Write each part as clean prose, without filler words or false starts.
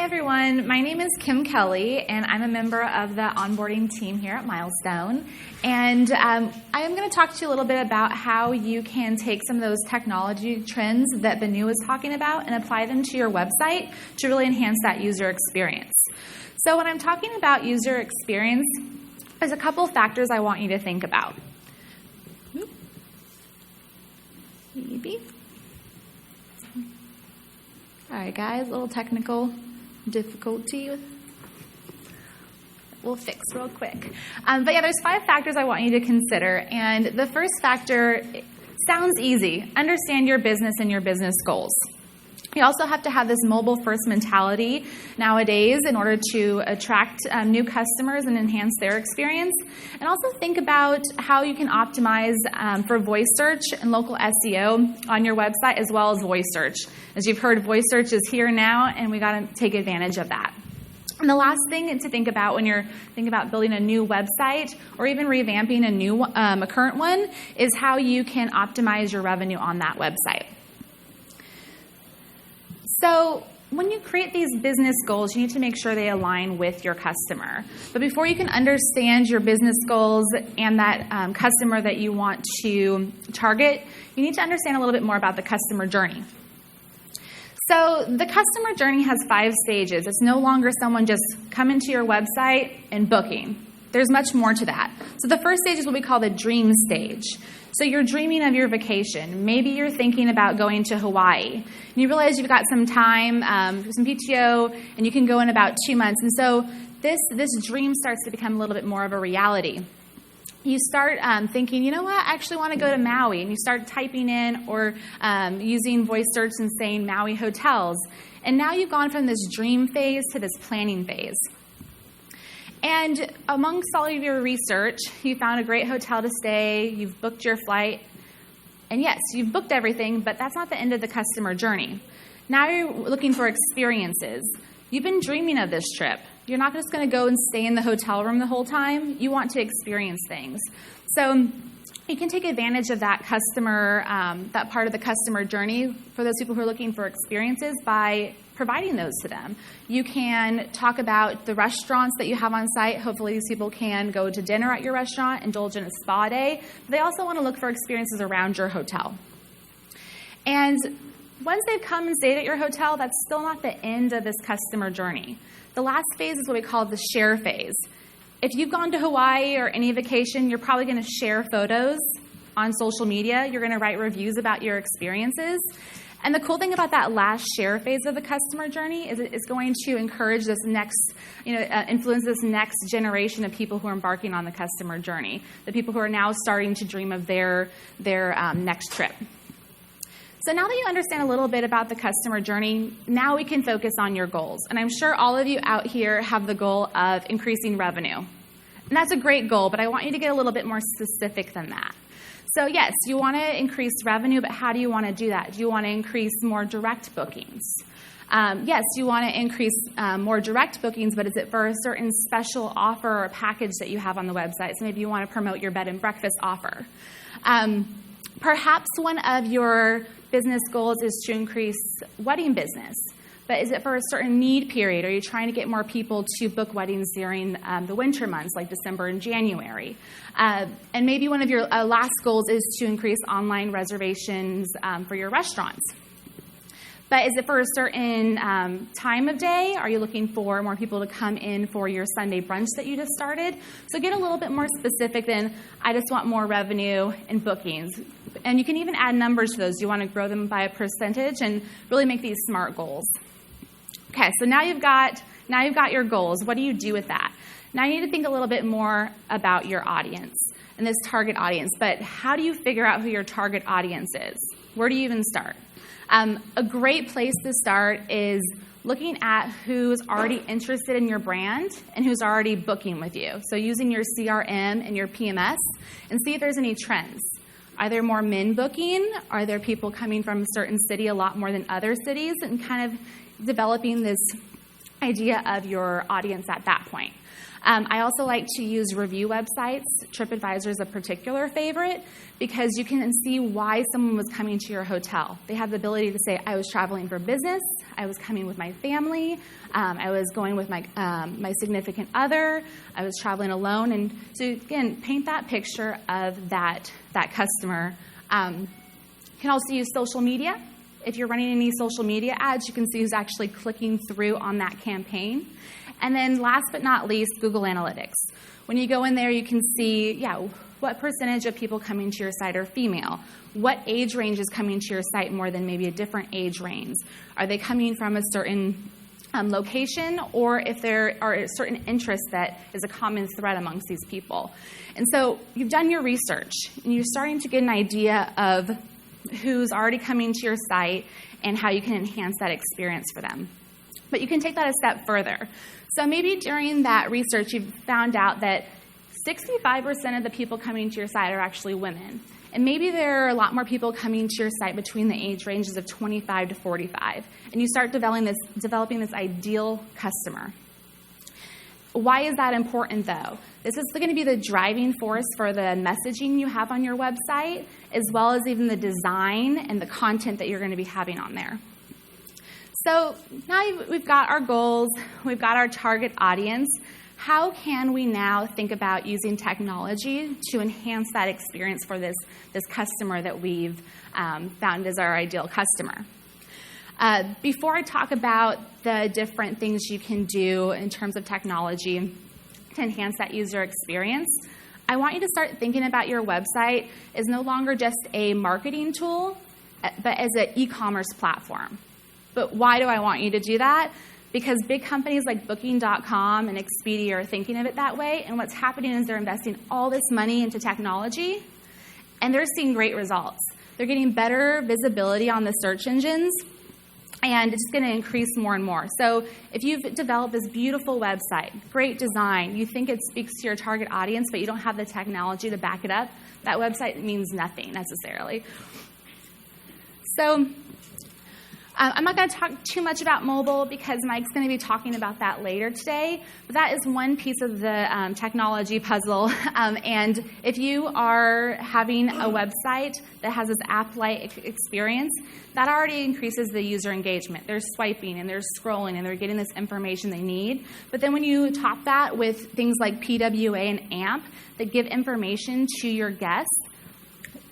everyone. My name is Kim Kelly, and I'm a member of the onboarding team here at Milestone. And I am going to talk to you a little bit about how you can take some of those technology trends that Benu was talking about and apply them to your website to really enhance that user experience. So when I'm talking about user experience, there's a couple factors I want you to think about. Maybe. All right, guys, a little technical difficulty. We'll fix real quick. But yeah, there's 5 factors I want you to consider. And the first factor sounds easy. Understand your business and your business goals. You also have to have this mobile-first mentality nowadays in order to attract new customers and enhance their experience. And also think about how you can optimize for voice search and local SEO on your website, as well as voice search. As you've heard, voice search is here now, and we got to take advantage of that. And the last thing to think about when you're thinking about building a new website or even revamping a current one is how you can optimize your revenue on that website. So when you create these business goals, you need to make sure they align with your customer. But before you can understand your business goals and that customer that you want to target, you need to understand a little bit more about the customer journey. So the customer journey has 5 stages. It's no longer someone just coming to your website and booking. There's much more to that. So the first stage is what we call the dream stage. So you're dreaming of your vacation. Maybe you're thinking about going to Hawaii. And you realize you've got some time, some PTO, and you can go in about 2 months. And so this dream starts to become a little bit more of a reality. You start thinking, you know what, I actually want to go to Maui. And you start typing in or using voice search and saying Maui hotels. And now you've gone from this dream phase to this planning phase. And amongst all of your research, you found a great hotel to stay, you've booked your flight, and yes, you've booked everything, but that's not the end of the customer journey. Now you're looking for experiences. You've been dreaming of this trip. You're not just going to go and stay in the hotel room the whole time. You want to experience things. So you can take advantage of that customer, that part of the customer journey for those people who are looking for experiences by providing those to them. You can talk about the restaurants that you have on site. Hopefully these people can go to dinner at your restaurant, indulge in a spa day. But they also want to look for experiences around your hotel. And once they've come and stayed at your hotel, that's still not the end of this customer journey. The last phase is what we call the share phase. If you've gone to Hawaii or any vacation, you're probably going to share photos on social media. You're going to write reviews about your experiences. And the cool thing about that last share phase of the customer journey is it's going to encourage this next, influence this next generation of people who are embarking on the customer journey, the people who are now starting to dream of their next trip. So now that you understand a little bit about the customer journey, now we can focus on your goals. And I'm sure all of you out here have the goal of increasing revenue. And that's a great goal, but I want you to get a little bit more specific than that. So yes, you want to increase revenue, but how do you want to do that? Do you want to increase more direct bookings? Yes, you want to increase more direct bookings, but is it for a certain special offer or package that you have on the website? So maybe you want to promote your bed and breakfast offer. Perhaps one of your business goals is to increase wedding business. But is it for a certain need period? Are you trying to get more people to book weddings during the winter months, like December and January? And maybe one of your last goals is to increase online reservations for your restaurants. But is it for a certain time of day? Are you looking for more people to come in for your Sunday brunch that you just started? So get a little bit more specific than, I just want more revenue and bookings. And you can even add numbers to those. You want to grow them by a percentage and really make these SMART goals. Okay, so now you've got your goals. What do you do with that? Now you need to think a little bit more about your audience and this target audience. But how do you figure out who your target audience is? Where do you even start? A great place to start is looking at who's already interested in your brand and who's already booking with you. So using your CRM and your PMS and see if there's any trends. Are there more men booking? Are there people coming from a certain city a lot more than other cities? And kind of developing this idea of your audience at that point. I also like to use review websites. TripAdvisor is a particular favorite because you can see why someone was coming to your hotel. They have the ability to say, I was traveling for business, I was coming with my family, I was going with my significant other, I was traveling alone. And so, again, paint that picture of that customer. You can also use social media. If you're running any social media ads, you can see who's actually clicking through on that campaign. And then last but not least, Google Analytics. When you go in there, you can see, what percentage of people coming to your site are female? What age range is coming to your site more than maybe a different age range? Are they coming from a certain location, or if there are a certain interest that is a common thread amongst these people? And so you've done your research, and you're starting to get an idea of who's already coming to your site and how you can enhance that experience for them. But you can take that a step further. So maybe during that research, you've found out that 65% of the people coming to your site are actually women. And maybe there are a lot more people coming to your site between the age ranges of 25 to 45. And you start developing this ideal customer. Why is that important, though? This is going to be the driving force for the messaging you have on your website, as well as even the design and the content that you're going to be having on there. So now we've got our goals, we've got our target audience. How can we now think about using technology to enhance that experience for this customer that we've found as our ideal customer? Before I talk about the different things you can do in terms of technology to enhance that user experience, I want you to start thinking about your website as no longer just a marketing tool, but as an e-commerce platform. But why do I want you to do that? Because big companies like Booking.com and Expedia are thinking of it that way, and what's happening is they're investing all this money into technology, and they're seeing great results. They're getting better visibility on the search engines, and it's going to increase more and more. So if you've developed this beautiful website, great design, you think it speaks to your target audience, but you don't have the technology to back it up, that website means nothing necessarily. So I'm not going to talk too much about mobile because Mike's going to be talking about that later today, but that is one piece of the technology puzzle. And if you are having a website that has this app-like experience, that already increases the user engagement. They're swiping and they're scrolling and they're getting this information they need. But then when you top that with things like PWA and AMP that give information to your guests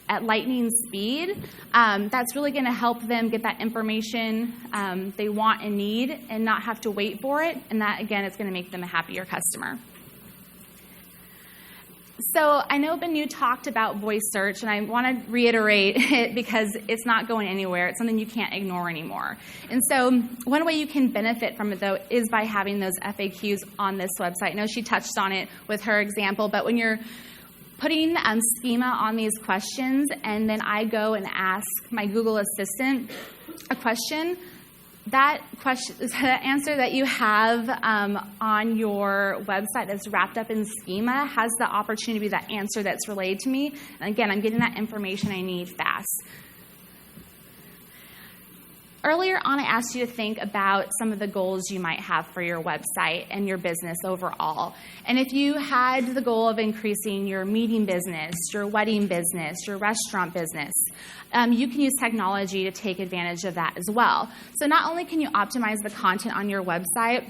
at lightning speed, that's really going to help them get that information they want and need and not have to wait for it. And that, again, is going to make them a happier customer. So I know Benu talked about voice search, and I want to reiterate it because it's not going anywhere. It's something you can't ignore anymore. And so one way you can benefit from it, though, is by having those FAQs on this website. I know she touched on it with her example, but when you're putting schema on these questions, and then I go and ask my Google Assistant a question, that answer that you have on your website that's wrapped up in schema has the opportunity to be that answer that's relayed to me. And again, I'm getting that information I need fast. Earlier on, I asked you to think about some of the goals you might have for your website and your business overall. And if you had the goal of increasing your meeting business, your wedding business, your restaurant business, you can use technology to take advantage of that as well. So not only can you optimize the content on your website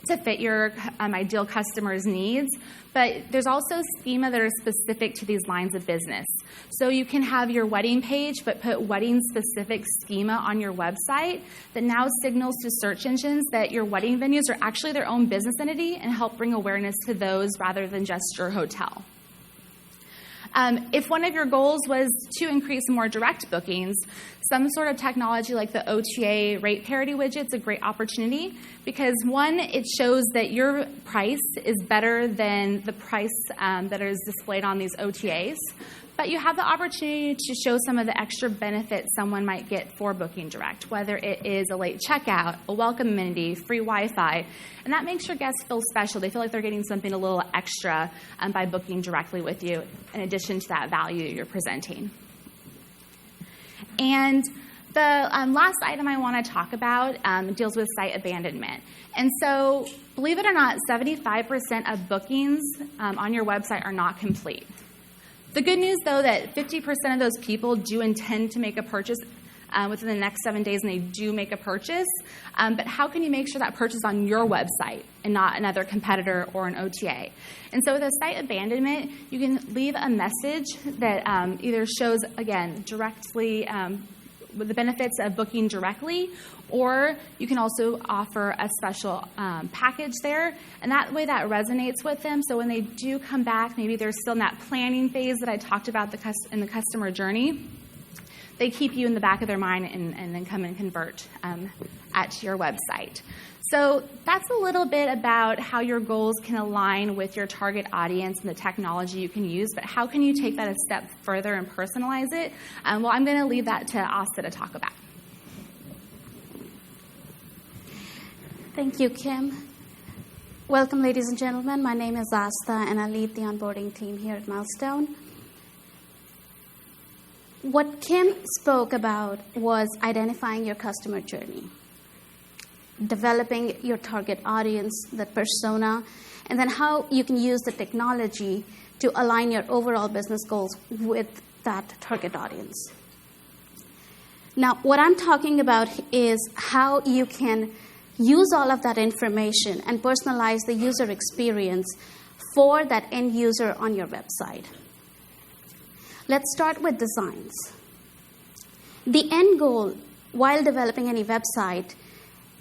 to fit your ideal customer's needs, but there's also schema that are specific to these lines of business. So you can have your wedding page, but put wedding-specific schema on your website that now signals to search engines that your wedding venues are actually their own business entity and help bring awareness to those rather than just your hotel. If one of your goals was to increase more direct bookings, some sort of technology like the OTA rate parity widget is a great opportunity because, one, it shows that your price is better than the price that is displayed on these OTAs, but you have the opportunity to show some of the extra benefits someone might get for booking direct, whether it is a late checkout, a welcome amenity, free Wi-Fi, and that makes your guests feel special. They feel like they're getting something a little extra by booking directly with you in addition to that value you're presenting. And The last item I want to talk about deals with site abandonment. And so, believe it or not, 75% of bookings on your website are not complete. The good news, though, that 50% of those people do intend to make a purchase within the next 7 days, and they do make a purchase. But how can you make sure that purchase is on your website and not another competitor or an OTA? And so with a site abandonment, you can leave a message that either shows, again, directly with the benefits of booking directly, or you can also offer a special package there, and that way that resonates with them. So when they do come back, maybe they're still in that planning phase that I talked about in the customer journey, they keep you in the back of their mind and then come and convert at your website. So that's a little bit about how your goals can align with your target audience and the technology you can use, but how can you take that a step further and personalize it? Well, I'm going to leave that to Asta to talk about. Thank you, Kim. Welcome, ladies and gentlemen. My name is Asta, and I lead the onboarding team here at Milestone. What Kim spoke about was identifying your customer journey, developing your target audience, the persona, and then how you can use the technology to align your overall business goals with that target audience. Now, what I'm talking about is how you can use all of that information and personalize the user experience for that end user on your website. Let's start with designs. The end goal while developing any website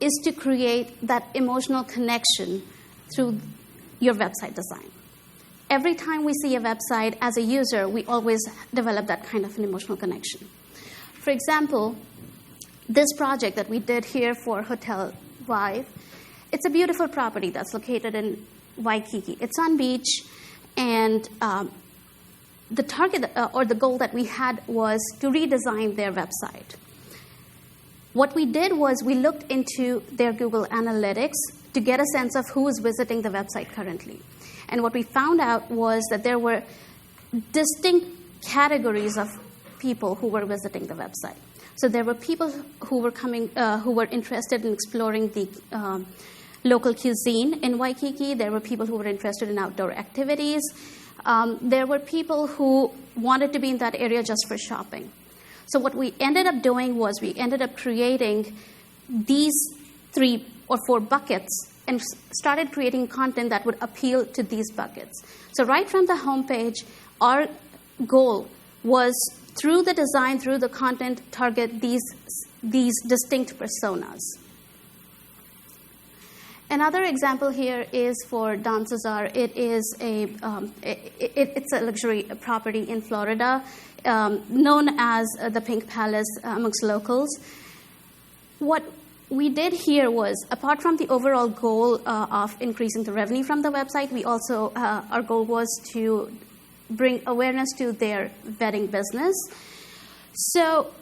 is to create that emotional connection through your website design. Every time we see a website as a user, we always develop that kind of an emotional connection. For example, this project that we did here for Hotel Vive, it's a beautiful property that's located in Waikiki. It's on beach, and the target or the goal that we had was to redesign their website. What we did was we looked into their Google Analytics to get a sense of who is visiting the website currently. And what we found out was that there were distinct categories of people who were visiting the website. So there were people who were who were interested in exploring the local cuisine in Waikiki. There were people who were interested in outdoor activities. There were people who wanted to be in that area just for shopping. So what we ended up doing was we ended up creating these 3 or 4 buckets and started creating content that would appeal to these buckets. So right from the homepage, our goal was through the design, through the content, target these distinct personas. Another example here is for Don Cesar. It is it's a luxury property in Florida, known as the Pink Palace amongst locals. What we did here was, apart from the overall goal of increasing the revenue from the website, we also our goal was to bring awareness to their wedding business. So,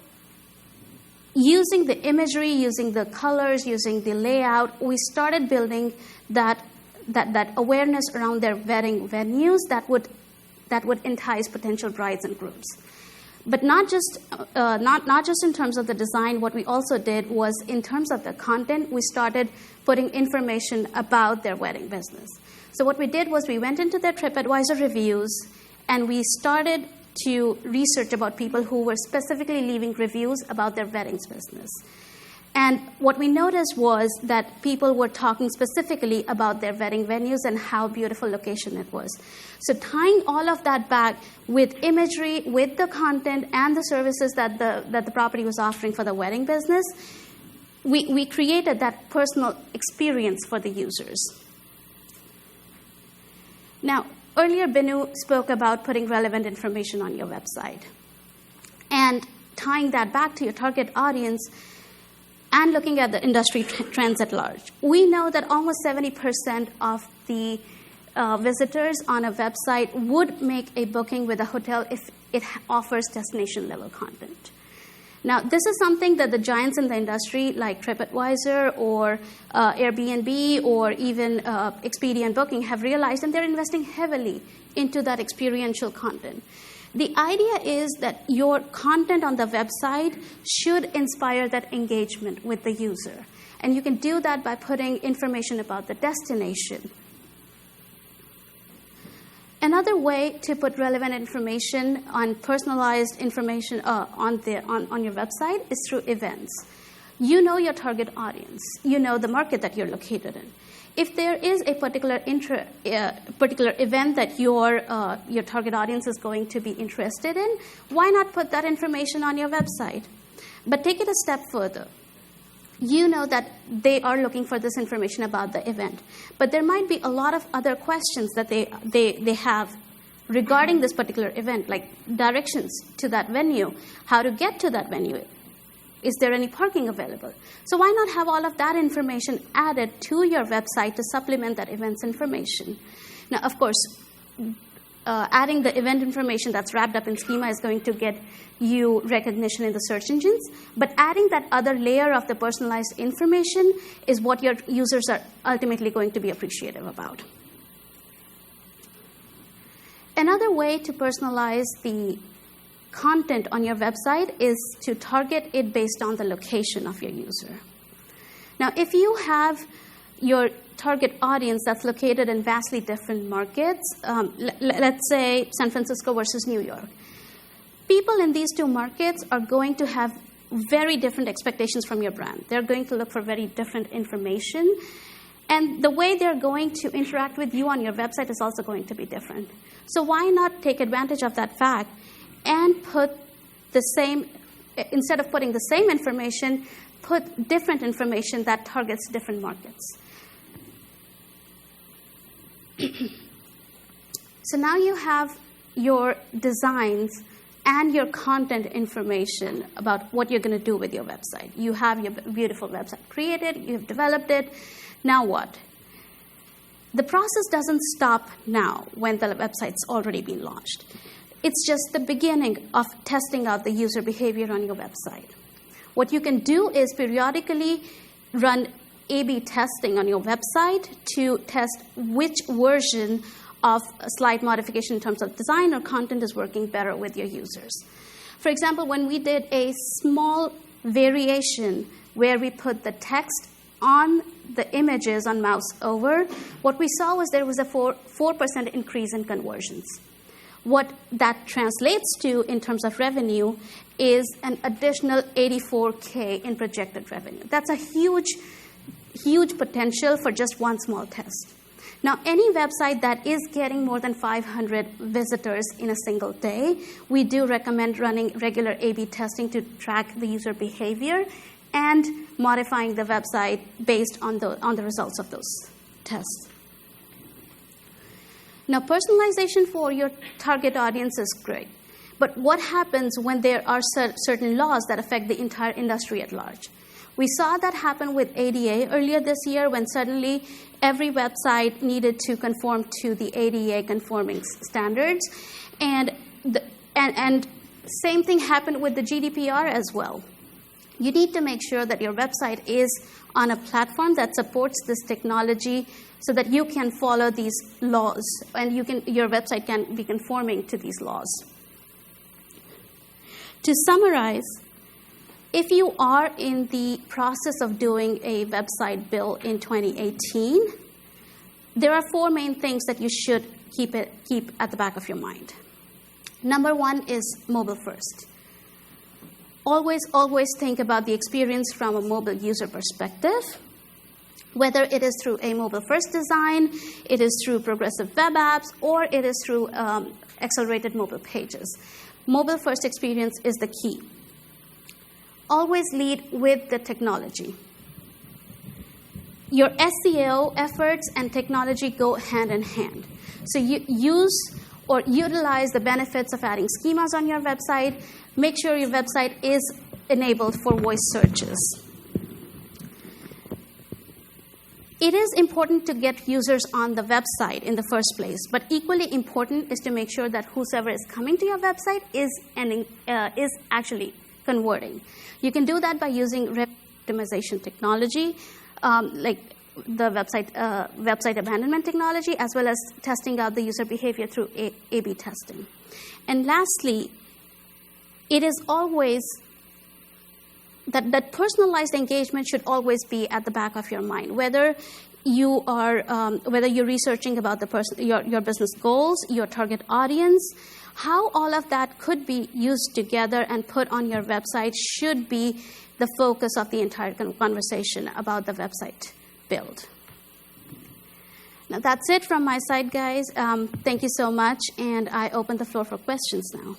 using the imagery, using the colors, using the layout, we started building that awareness around their wedding venues that would entice potential brides and grooms. But not just in terms of the design. What we also did was, in terms of the content, we started putting information about their wedding business. So what we did was we went into their TripAdvisor reviews, and we started to research about people who were specifically leaving reviews about their weddings business. And what we noticed was that people were talking specifically about their wedding venues and how beautiful location it was. So tying all of that back with imagery, with the content, and the services that the property was offering for the wedding business, we created that personal experience for the users. Now, earlier, Binu spoke about putting relevant information on your website and tying that back to your target audience and looking at the industry trends at large. We know that almost 70% of the visitors on a website would make a booking with a hotel if it offers destination-level content. Now, this is something that the giants in the industry, like TripAdvisor or Airbnb or even Expedia and Booking, have realized, and they're investing heavily into that experiential content. The idea is that your content on the website should inspire that engagement with the user. And you can do that by putting information about the destination. Another way to put relevant information on personalized information on your website is through events. You know your target audience. You know the market that you're located in. If there is a particular event that your target audience is going to be interested in, why not put that information on your website? But take it a step further. You know that they are looking for this information about the event, but there might be a lot of other questions that they have regarding this particular event, like directions to that venue, how to get to that venue. Is there any parking available? So why not have all of that information added to your website to supplement that event's information? Now, of course, adding the event information that's wrapped up in schema is going to get you recognition in the search engines, but adding that other layer of the personalized information is what your users are ultimately going to be appreciative about. Another way to personalize the content on your website is to target it based on the location of your user. Now, if you have your target audience that's located in vastly different markets, let's say San Francisco versus New York, people in these two markets are going to have very different expectations from your brand. They're going to look for very different information, and the way they're going to interact with you on your website is also going to be different. So why not take advantage of that fact and put the same, instead of putting the same information, put different information that targets different markets. So now you have your designs and your content information about what you're going to do with your website. You have your beautiful website created, you've developed it. Now what? The process doesn't stop now when the website's already been launched. It's just the beginning of testing out the user behavior on your website. What you can do is periodically run A/B testing on your website to test which version of a slight modification in terms of design or content is working better with your users. For example, when we did a small variation where we put the text on the images on mouse over, what we saw was there was a 4% increase in conversions. What that translates to in terms of revenue is an additional $84K in projected revenue. That's a huge potential for just one small test. Now, any website that is getting more than 500 visitors in a single day, we do recommend running regular A/B testing to track the user behavior and modifying the website based on the results of those tests. Now, personalization for your target audience is great, but what happens when there are certain laws that affect the entire industry at large? We saw that happen with ADA earlier this year when suddenly every website needed to conform to the ADA conforming standards, and same thing happened with the GDPR as well. You need to make sure that your website is on a platform that supports this technology so that you can follow these laws and your website can be conforming to these laws. To summarize, if you are in the process of doing a website build in 2018, there are 4 main things that you should keep at the back of your mind. Number 1 is mobile first. Always think about the experience from a mobile user perspective, whether it is through a mobile-first design, it is through progressive web apps, or it is through accelerated mobile pages. Mobile-first experience is the key. Always lead with the technology. Your SEO efforts and technology go hand in hand. So you use or utilize the benefits of adding schemas on your website. Make sure your website is enabled for voice searches. It is important to get users on the website in the first place, but equally important is to make sure that whoever is coming to your website is actually converting. You can do that by using optimization technology, like the website abandonment technology, as well as testing out the user behavior through A/B testing. And lastly, it is always that personalized engagement should always be at the back of your mind, whether you're researching about your business goals, your target audience, how all of that could be used together and put on your website should be the focus of the entire conversation about the website build. Now that's it from my side, guys. Thank you so much, and I open the floor for questions now.